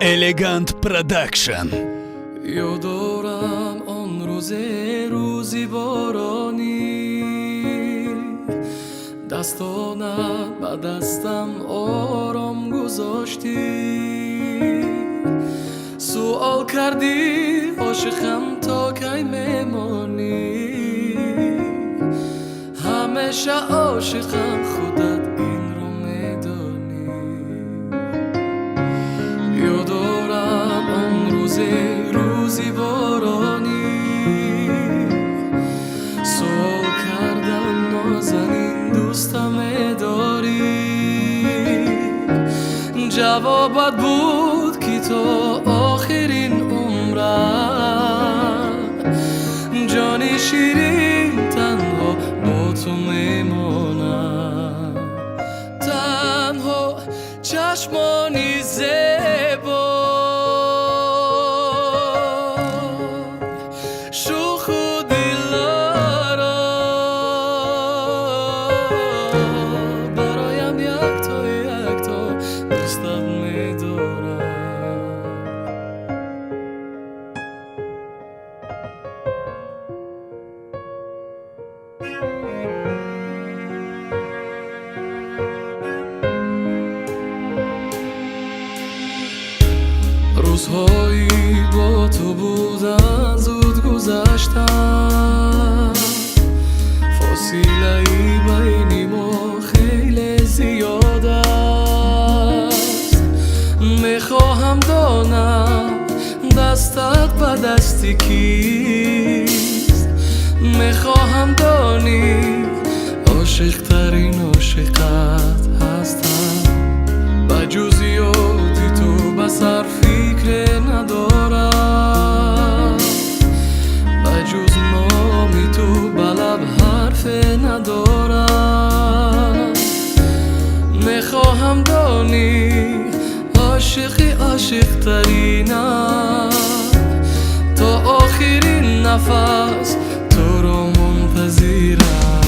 Elegant Production. یادارم آن روزی بارانی دستانت به دستم آرام گذاشتی سوال کردی عاشقم تا کی میمانی همیشه عاشقم خودت این رو میدانی یادارم آن روزی بارانی سوال کردم نازنین دوستم داری جوابت بود که تا آخرین عمرم جانی شیرین تنها با تو میمانم تنها چشمانی زیبا شوخ و دلارا برایم یک تا دوستت میدارم روزهایی با تو بودن زود گذشتن فاصله ای بین ما خیلی زیاد است میخواهم دانم دستت به دستی کیست میخواهم دانی عاشق ترین عاشقت هستم بجز یادی تو به سر فکر ندارم بجز نامی تو به لب حرف ندارم میخواهم دانی عاشق ترینم تا آخرین نفس تو رو منتظرم